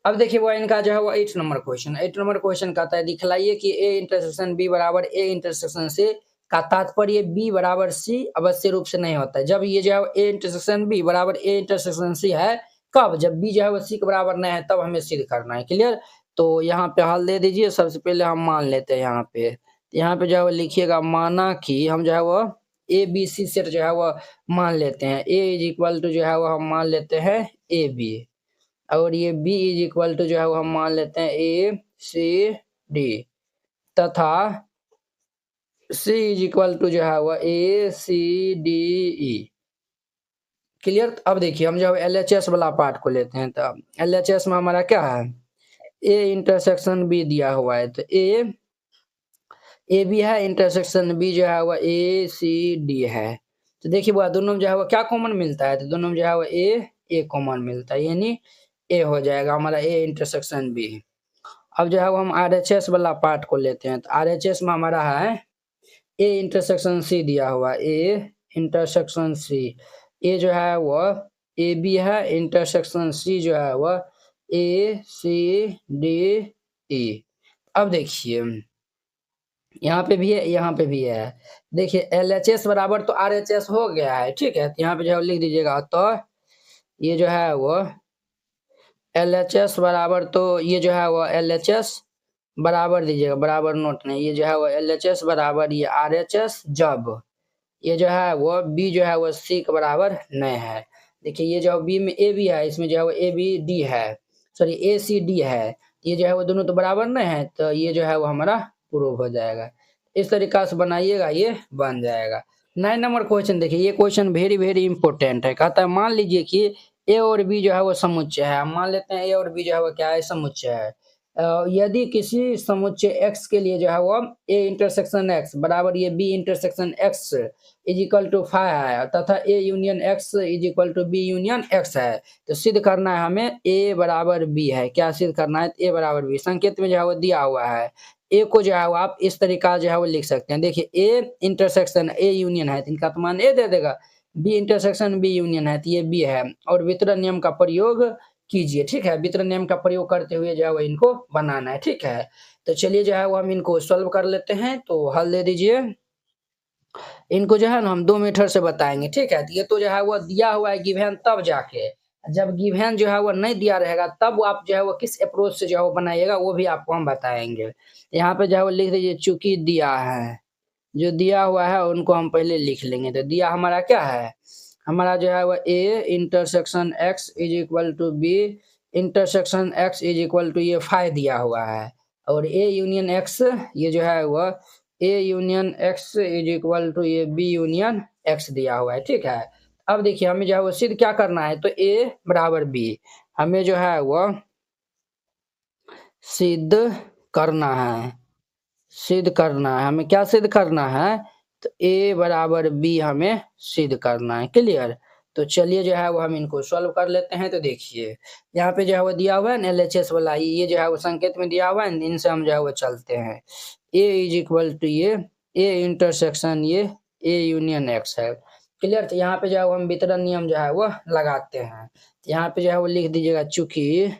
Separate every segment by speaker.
Speaker 1: अब देखिए वो इनका जो है वो 8 नंबर क्वेश्चन कहता है दिखलाइए कि ए इंटरसेक्शन बी बराबर ए इंटरसेक्शन सी का तात्पर्य बी बराबर सी अवश्य रूप से नहीं होता है। जब ये जो है ए इंटरसेक्शन बी बराबर ए इंटरसेक्शन सी है, कब? जब बी जो है वो सी के बराबर नहीं है, तब हमें सिद्ध करना है। क्लियर? तो यहाँ पे हल दे दीजिए। सबसे पहले हम मान लेते हैं यहाँ पे जो है वो लिखिएगा, माना कि हम जो है वो ए बी सी सेट जो है वो मान लेते हैं। ए इज इक्वल टू जो है वो हम मान लेते हैं ए बी, और ये B इज इक्वल टू जो है वो हम मान लेते हैं ए सी डी, तथा C इज इक्वल टू जो है वो ए सी डी ई। क्लियर? अब देखिए हम जो LHS वाला पार्ट को लेते हैं। तो LHS में हमारा क्या है, ए इंटरसेक्शन बी दिया हुआ है, तो ए बी है, इंटरसेक्शन बी जो है वो ए सी डी है। तो देखिए वो दोनों में जो है वो क्या कॉमन मिलता है, तो दोनों में जो है वो ए कॉमन मिलता है, यानी ए हो जाएगा हमारा ए इंटरसेक्शन बी। अब जो है वो हम RHS वाला पार्ट को लेते हैं। तो RHS में हमारा है ए इंटरसेक्शन सी दिया हुआ, ए इंटरसेक्शन सी, ए जो है वो ए बी है, इंटरसेक्शन सी जो है वो ए सी डी ई। अब देखिए यहाँ पे भी है, यहाँ पे भी है। देखिए LHS बराबर तो RHS हो गया है, ठीक है। तो यहाँ पे जो है लिख दीजिएगा, तो ये जो है वो LHS बराबर, तो ये जो है वो LHS बराबर दीजिएगा, बराबर नोट नहीं, ये जो है वो LHS बराबर ये RHS, जब ये जो है वो B जो है वो C के बराबर नहीं है। देखिए ये जो B में A भी है, इसमें जो है वो A B D है, सॉरी A C D है, ये जो है वो दोनों तो बराबर नहीं है, तो ये जो है वो हमारा प्रूव हो जाएगा। इस तरीका से बनाइएगा, ये बन जाएगा। 9 नंबर क्वेश्चन देखिए, ये क्वेश्चन वेरी इंपॉर्टेंट है। कहता है मान लीजिए कि ए और बी जो है वो समुच्चय है। हम मान लेते हैं ए और बी जो है वो क्या है, समुच्चय है। यदि किसी समुच्चय x के लिए जो है वो a इंटरसेक्शन x बराबर ये b intersection x is equal to 5 है, तथा a union x is equal to b union x है, तो सिद्ध करना है हमें a बराबर b है। क्या सिद्ध करना है? a बराबर b। संकेत में जो है वो दिया हुआ है। a को जो है वो आप इस तरीका जो है वो लिख सकते हैं। देखिए a इंटरसेक्शन a यूनियन है, तो इनका तो मान a दे देगा। b इंटरसेक्शन b यूनियन है, तो ये b है, और वितरण नियम का प्रयोग कीजिए, ठीक है। वितरण नियम का प्रयोग करते हुए जो है वो इनको बनाना है, ठीक है। तो चलिए जो है वो हम इनको सॉल्व कर लेते हैं। तो हल दे दीजिए। इनको जो है ना हम 2 मेथड से बताएंगे, ठीक है। ये तो जो है वो दिया हुआ है गिवन, तब जाके जब गिवन जो है वो नहीं दिया रहेगा तब आप जो है वो किस अप्रोच से जो है वो बनाइएगा, वो भी आपको हम बताएंगे। यहाँ पे जो है वो लिख दीजिए, चूंकि दिया है, जो दिया हुआ है उनको हम पहले लिख लेंगे। तो दिया हमारा क्या है, हमारा जो है वो A intersection x is equal to B intersection x is equal to ये 5 दिया हुआ है, और ए यूनियन x ये जो है वो A union x is equal to ये बी यूनियन x दिया हुआ है, ठीक है। अब देखिए हमें जो है वो सिद्ध क्या करना है, तो a बराबर b हमें जो है वो सिद्ध करना है। सिद्ध करना है हमें, क्या सिद्ध करना है, तो a बराबर b हमें सिद्ध करना है। क्लियर? तो चलिए जो है वो हम इनको सॉल्व कर लेते हैं। तो देखिए यहाँ पे जो है वो दिया हुआ है LHS वाला, ये जो है वो संकेत में दिया हुआ है, इनसे हम जो है वो चलते हैं। a इज इक्वल टू ये a इंटरसेक्शन ये a यूनियन x है। क्लियर? तो यहाँ पे जो है वो हम वितरण नियम जो है वो लगाते हैं। यहाँ पे जो है वो लिख दीजिएगा, चूंकि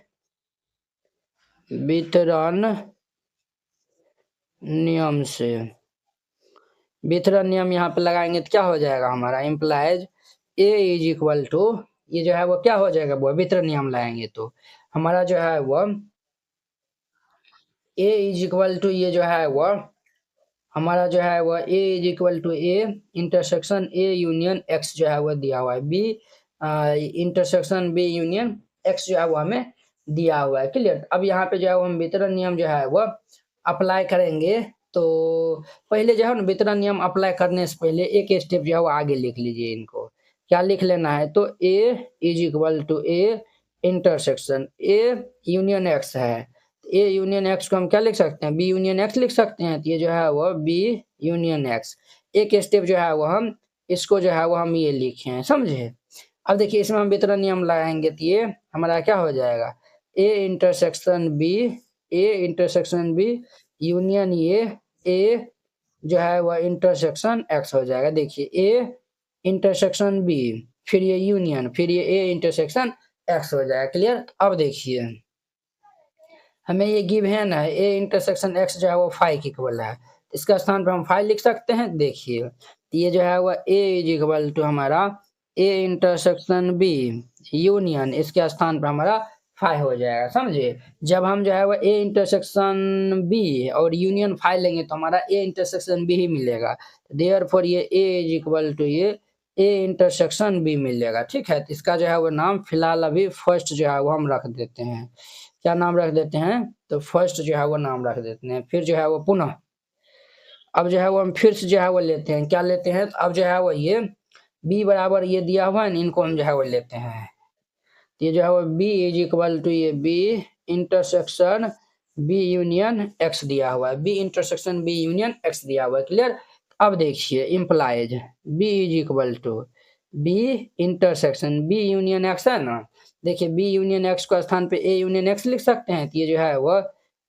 Speaker 1: वितरण नियम से, वितरण नियम यहाँ पे लगाएंगे तो क्या हो जाएगा हमारा, implies A is equal to, ये जो है वो क्या हो जाएगा, वो वितरण नियम लाएंगे तो हमारा जो है वो ए इज इक्वल टू, ये जो है वो हमारा जो है वो A is equal to A intersection A union X जो है वो दिया हुआ है, B intersection B union X जो है वो हमें दिया हुआ है। क्लियर? अब यहाँ पे जो है हम वितरण नियम जो है वो अप्लाई करेंगे। तो पहले जो है ना वितरण नियम अप्लाई करने से पहले एक स्टेप जो है वो आगे लिख लीजिए। इनको क्या लिख लेना है, तो A is equal to A intersection A union X है, ए यूनियन एक्स को हम क्या लिख सकते हैं, बी यूनियन एक्स लिख सकते हैं। तो ये जो है वो बी यूनियन एक्स, एक स्टेप जो है वो हम इसको जो है वो हम ये लिखे हैं, समझे। अब देखिए इसमें हम वितरण नियम लगाएंगे तो ये हमारा क्या हो जाएगा, A intersection B, A intersection B union ये ए जो है वो इंटरसेक्शन एक्स हो जाएगा। देखिए ए इंटरसेक्शन बी, फिर ये यूनियन, फिर ये ए इंटरसेक्शन एक्स हो जाएगा। क्लियर? अब देखिए हमें ये गिवन है ए इंटरसेक्शन एक्स जो है वो फाइव के इक्वल है, इसका स्थान पर हम फाइव लिख सकते हैं। देखिए ये जो है वो ए इज इक्वल टू हमारा ए इंटरसेक्शन बी यूनियन, इसके स्थान पर हमारा फाइव हो जाएगा, समझे। जब हम जो है वो ए इंटरसेक्शन बी और यूनियन फाइव लेंगे तो हमारा ए इंटरसेक्शन बी ही मिलेगा, देयरफॉर ये ए इज इक्वल टू ये ए इंटरसेक्शन बी मिलेगा, ठीक है। तो इसका जो है वो नाम फिलहाल अभी फर्स्ट जो है वो हम रख देते हैं। क्या नाम रख देते हैं? तो फर्स्ट जो है वो नाम रख देते हैं। फिर जो है वो पुनः अब जो है वो हम फिर से जो है वो लेते हैं, क्या लेते हैं? तो अब जो है वो ये b बराबर ये दिया हुआ है, इनको हम जो है वो लेते हैं। ये जो है वो b इज इक्वल टू ये b intersection b union x दिया हुआ है, b intersection b union x दिया हुआ है, क्लियर। अब देखिए implies b is equal to b intersection b union x है ना। देखिए b यूनियन x को स्थान पे a यूनियन x लिख सकते हैं, तो ये जो है वो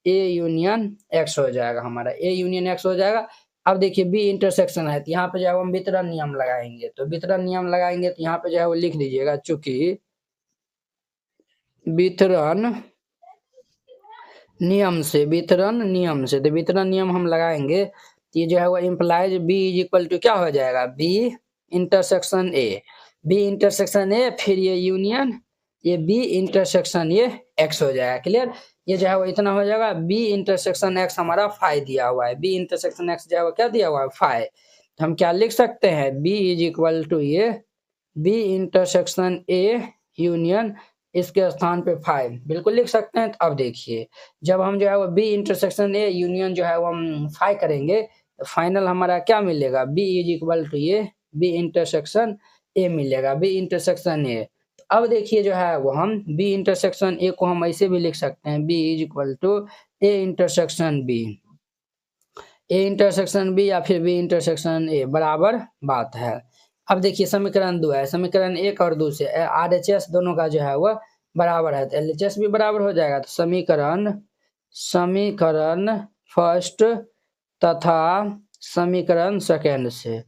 Speaker 1: a यूनियन x हो जाएगा, हमारा a यूनियन x हो जाएगा। अब देखिए b इंटरसेक्शन है, तो यहाँ पे जो है हम वितरण नियम लगाएंगे, तो वितरण नियम लगाएंगे तो यहाँ पे जो है वो लिख दीजिएगा, चूंकि वितरण नियम से तो वितरण नियम हम लगाएंगे तो ये जो है वो implies b is equal to क्या हो जाएगा, b इंटरसेक्शन a फिर ये यूनियन ये b इंटरसेक्शन ये x हो जाएगा, क्लियर। ये जो है वो इतना हो जाएगा, b इंटरसेक्शन x हमारा फाइव दिया हुआ है, b इंटरसेक्शन x जो है वो क्या दिया हुआ है, फाइव। तो हम क्या लिख सकते हैं, b इज इक्वल टू ये b इंटरसेक्शन a यूनियन इसके स्थान पे फाइव बिल्कुल लिख सकते हैं। तो अब देखिए जब हम जो है वो b इंटरसेक्शन a यूनियन जो है वो हम फाइव करेंगे तो फाइनल हमारा क्या मिलेगा, b इज इक्वल टू ये b इंटरसेक्शन a मिलेगा, b इंटरसेक्शन a। अब देखिए जो है वो हम b इंटरसेक्शन a को हम ऐसे भी लिख सकते हैं, b is equal to a intersection b, a intersection b या फिर b इंटरसेक्शन a बराबर बात है। अब देखिए समीकरण 2 है, समीकरण 1 और 2 से RHS दोनों का जो है वो बराबर है, तो LHS भी बराबर हो जाएगा। तो समीकरण फर्स्ट तथा समीकरण सेकेंड से,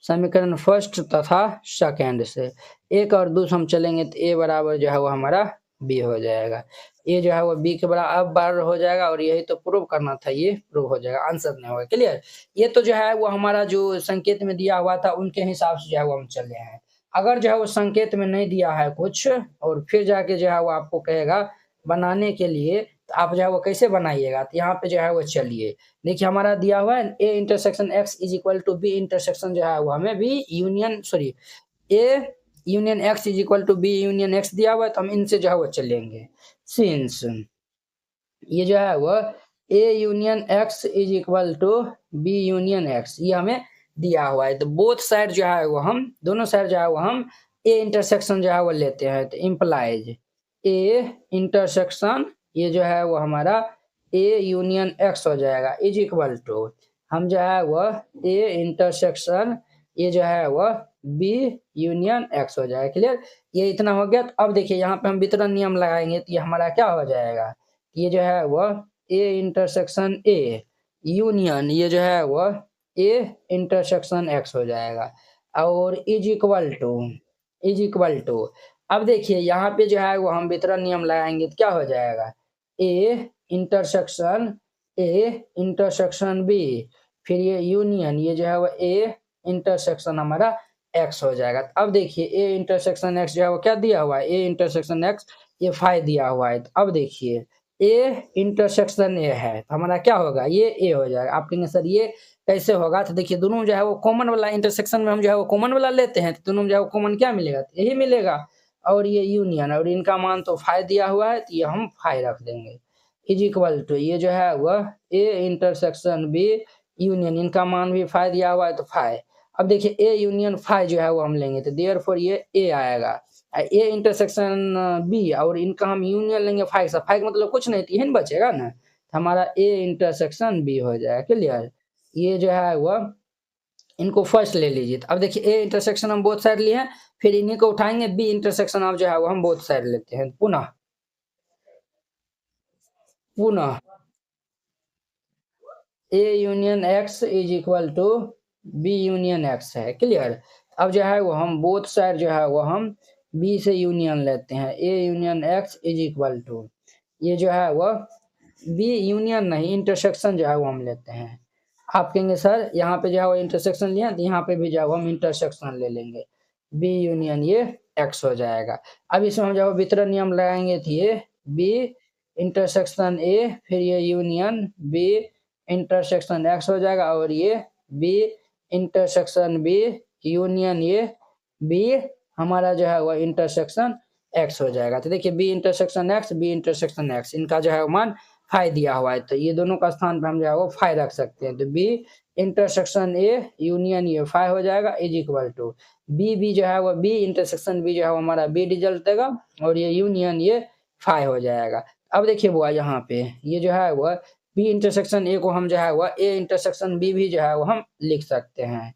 Speaker 1: समीकरण फर्स्ट तथा सेकेंड से 1 और 2 हम चलेंगे तो a बराबर जो है वो हमारा b हो जाएगा, ये जो है वो b के बराबर हो जाएगा, और यही तो प्रूव करना था, ये प्रूव हो जाएगा, आंसर नहीं होगा, क्लियर। ये तो जो है वो हमारा जो संकेत में दिया हुआ था उनके हिसाब से जो है वो हम चले हैं। अगर जो है वो संकेत में नहीं दिया है कुछ और फिर जाके जो है वो आपको कहेगा बनाने के लिए, तो आप जो है वो कैसे बनाइएगा, तो यहाँ पे जो है वो चलिए देखिए हमारा दिया हुआ है a intersection x is equal to b intersection जो है वो हमें b union a union x is equal to b union x दिया हुआ है, तो हम इनसे जो है वो चलेंगे। सिंस ये जो है वो a union x is equal to b union x ये हमें दिया हुआ है, तो बोथ साइड जो है वो हम दोनों साइड जो है वो हम a इंटरसेक्शन जो है वो लेते हैं, तो इम्प्लाइज a इंटरसेक्शन ये जो है वो हमारा a यूनियन x हो जाएगा इज इक्वल टू हम जो है वो a इंटरसेक्शन ये जो है वो b यूनियन x हो जाएगा, क्लियर। ये इतना हो गया। तो अब देखिए यहाँ पे हम वितरण नियम लगाएंगे तो ये हमारा क्या हो जाएगा, ये जो है वो a इंटरसेक्शन a यूनियन ये जो है वो a इंटरसेक्शन x हो जाएगा, और इज इक्वल टू अब देखिए यहाँ पे जो है वो हम वितरण नियम लगाएंगे तो क्या हो जाएगा, a इंटरसेक्शन b फिर ये यूनियन ये जो है वो a इंटरसेक्शन हमारा x हो जाएगा। अब देखिए a इंटरसेक्शन x जो है वो क्या दिया हुआ है, a इंटरसेक्शन x ये फाइव दिया हुआ है। तो अब देखिए a इंटरसेक्शन a है तो हमारा क्या होगा, ये a हो जाएगा। आप कहेंगे सर ये कैसे होगा, तो देखिए दोनों जो है वो कॉमन वाला इंटरसेक्शन में हम जो है वो कॉमन वाला लेते हैं, तो दोनों जो है वो कॉमन क्या मिलेगा, तो यही मिलेगा, और ये यूनियन और इनका मान तो फाइव दिया हुआ है तो ये हम फाइव रख देंगे इज इक्वल टू ये जो है वह a इंटरसेक्शन b यूनियन इनका मान भी फाइव दिया हुआ है तो फाइव। अब देखिए a यूनियन फाइव जो है वो हम लेंगे तो देयरफॉर ये a आएगा, a इंटरसेक्शन b और इनका हम यूनियन लेंगे फाइव से, फाइव मतलब कुछ नहीं तो यही बचेगा ना, तो हमारा a इंटरसेक्शन b हो जाएगा, क्लियर। ये जो है वह इनको फर्स्ट ले लीजिए। तो अब देखिए a इंटरसेक्शन हम बोथ साइड लिए हैं, फिर इन्हीं को उठाएंगे b इंटरसेक्शन अब जो है वो हम बोथ साइड लेते हैं, पुनः a union x is equal to b union x है, क्लियर। अब जो है वो हम बोथ साइड जो है वो हम b से यूनियन लेते हैं, a union x is equal to ये जो है वो बी यूनियन नहीं, इंटरसेक्शन जो है वो हम लेते हैं। आप कहेंगे सर यहाँ पे जो है वो इंटरसेक्शन लिया, तो यहाँ पे भी जो है वो हम इंटरसेक्शन ले लेंगे। बी यूनियन ये एक्स हो जाएगा। अब इसमें हम जो है वितरण नियम लगाएंगे, तो ये बी इंटरसेक्शन ए, फिर ये यूनियन बी इंटरसेक्शन एक्स हो जाएगा, और ये बी इंटरसेक्शन बी यूनियन ये बी हमारा जो है वह इंटरसेक्शन एक्स हो जाएगा। तो देखिए B intersection X, B intersection X, इनका जो है मान फाइ दिया हुआ है, तो ये दोनों का स्थान पे हम जो है वो फाइ रख सकते हैं। तो बी इंटरसेक्शन ए यूनियन ये फाइ हो जाएगा इज इक्वल टू बी जो है वो बी इंटरसेक्शन बी जो है वो हमारा बी रिजल्ट देगा, और ये यूनियन ये फाइ हो जाएगा। अब देखिए वो यहाँ पे ये जो है वो बी इंटरसेक्शन ए को हम जो है वो ए इंटरसेक्शन बी भी जो है वो हम लिख सकते हैं,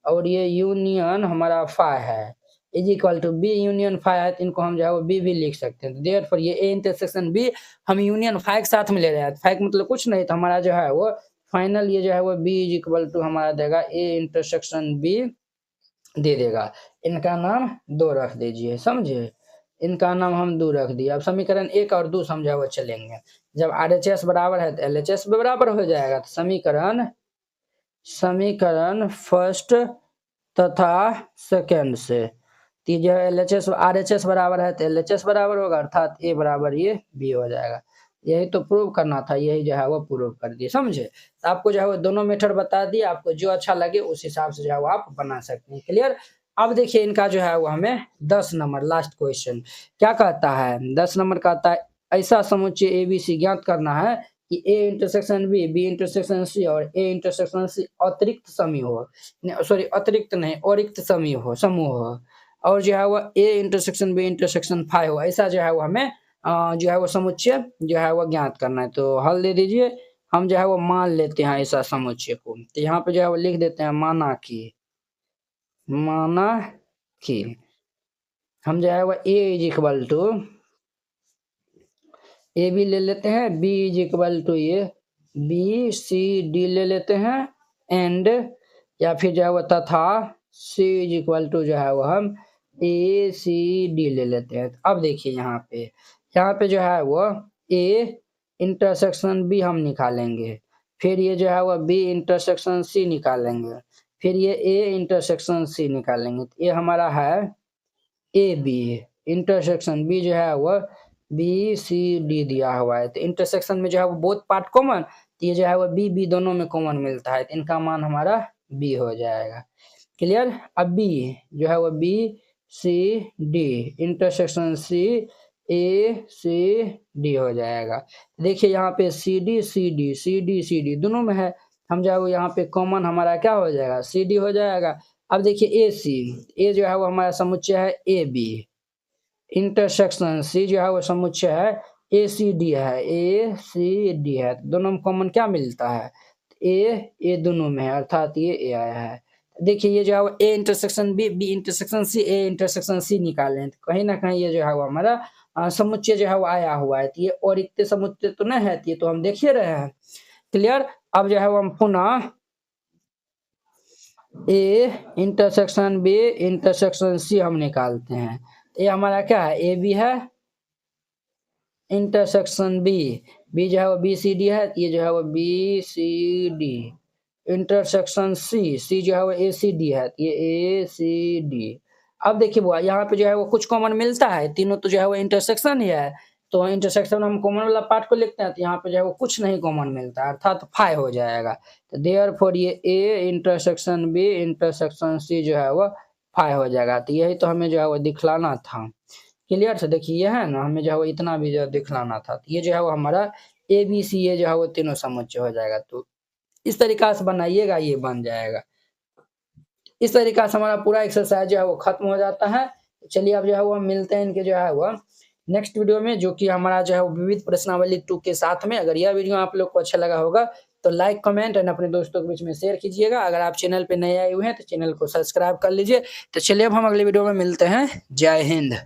Speaker 1: और ये यूनियन हमारा फाइ है is equal to B union phi है, तो इनको हम जो है वो बी भी लिख सकते हैं। तो देयरफॉर ये ए इंटरसेक्शन बी हम यूनियन फाइ के साथ में ले रहे हैं, फाइ का मतलब कुछ नहीं, तो हमारा जो है वो फाइनल ये जो है वो बी इज इक्वल टू हमारा देगा ए इंटरसेक्शन बी दे देगा। इनका नाम 2 रख दीजिए, समझे, इनका नाम हम 2 रख दिए। अब समीकरण 1 और 2 समझा वो चलेंगे। जब RHS बराबर है तो LHS बराबर हो जाएगा। तो समीकरण फर्स्ट तथा सेकंड से, तो जो LHS RHS बराबर है तो LHS बराबर होगा, अर्थात ए बराबर ये बी हो जाएगा। यही तो प्रूव करना था, यही जो है वो प्रूव कर दिए, समझे। तो आपको जो है वो दोनों मेथड बता दिए, आपको जो अच्छा लगे उस हिसाब से जो है वो आप बना सकते हैं। क्लियर। अब देखिए इनका जो है वो हमें 10 नंबर लास्ट क्वेश्चन क्या कहता है, 10 नंबर कहता है ऐसा समुच्चय ABC ज्ञात करना है कि A intersection B intersection C और ए इंटरसेक्शन सी अतिरिक्त समूह हो, सॉरी अतिरिक्त नहीं अरिक्त समूह हो, और जो है वो A intersection B intersection phi हो, ऐसा जो है वो हमें जो है वो समुच्चय जो है वो ज्ञात करना है। तो हल दे दीजिए। हम जो है वो मान लेते हैं ऐसा समुच्चय को, तो यहाँ पे जो है वो लिख देते हैं माना कि हम जो है वो A is equal to A B ले लेते हैं, बी इज इक्वल टू ये बी सी डी ले लेते हैं, एंड या फिर जो है वो तथा सी इज इक्वल टू जो है वो हम ए सी डी ले लेते हैं। अब देखिए यहाँ पे जो है वो ए इंटरसेक्शन बी हम निकालेंगे, फिर ये जो है वो बी इंटरसेक्शन सी निकालेंगे, फिर ये ए इंटरसेक्शन सी निकालेंगे। तो ये हमारा है ए बी इंटरसेक्शन बी जो है वो बी सी डी दिया हुआ है, तो इंटरसेक्शन में जो है वो बोथ पार्ट कॉमन, तो ये जो है वो बी दोनों में कॉमन मिलता है, तो इनका मान हमारा बी हो जाएगा। क्लियर। अब बी जो है वो B C D intersection C A C D हो जाएगा। देखिए यहाँ पे सी डी दोनों में है, हम जो है वो यहाँ पे कॉमन हमारा क्या हो जाएगा सी डी हो जाएगा। अब देखिए ए जो है वो हमारा समुच्चय है ए बी, इंटरसेक्शन सी जो है वो समुच्चय है ए सी डी है, दोनों में कॉमन क्या मिलता है ए दोनों में है, अर्थात ये ए आया है। देखिए ये जो है वो A intersection B intersection C A intersection C निकाले हैं, तो कहीं ना कहीं ये जो है वो हमारा समुच्चय जो है वो आया हुआ है, तो ये और इतने समुच्चय तो नहीं है, ये तो हम देख ही रहे हैं। क्लियर। अब जो है वो हम पुनः A intersection B intersection C हम निकालते हैं। ये हमारा क्या है ए बी है इंटरसेक्शन बी जो है वो बी सी डी है, ये जो है वो B C D intersection C जो है वो ए सी डी है, ये ए सी डी। अब देखिए बुआ यहाँ पे जो है वो कुछ कॉमन मिलता है, तीनों तो जो है वो इंटरसेक्शन ही है, तो इंटरसेक्शन हम कॉमन वाला पार्ट को लिखते हैं, तो यहाँ पे जो है वो कुछ नहीं कॉमन मिलता है, अर्थात फाइ हो जाएगा। तो देयरफॉर ये A intersection B intersection C जो है वो फाइ हो जाएगा। तो यही तो हमें जो है वो दिखलाना था। क्लियर से देखिए ये है ना, हमें जो है वो इतना भी जो दिखलाना था, तो ये जो है वो हमारा ए बी सी ये जो है वो तीनों समुच्चय हो जाएगा। तो इस तरीका से बनाइएगा, ये बन जाएगा। इस तरीका से हमारा पूरा एक्सरसाइज जो है वो खत्म हो जाता है। चलिए अब जो है वो हम मिलते हैं इनके जो है वो नेक्स्ट वीडियो में, जो कि हमारा जो है वो विविध प्रश्नावली 2 के साथ में। अगर यह वीडियो आप लोग को अच्छा लगा होगा तो लाइक कमेंट एंड अपने दोस्तों के बीच में शेयर कीजिएगा। अगर आप चैनल पे नए आए हुए हैं तो चैनल को सब्सक्राइब कर लीजिए। तो चलिए अब हम अगले वीडियो में मिलते हैं। जय हिंद।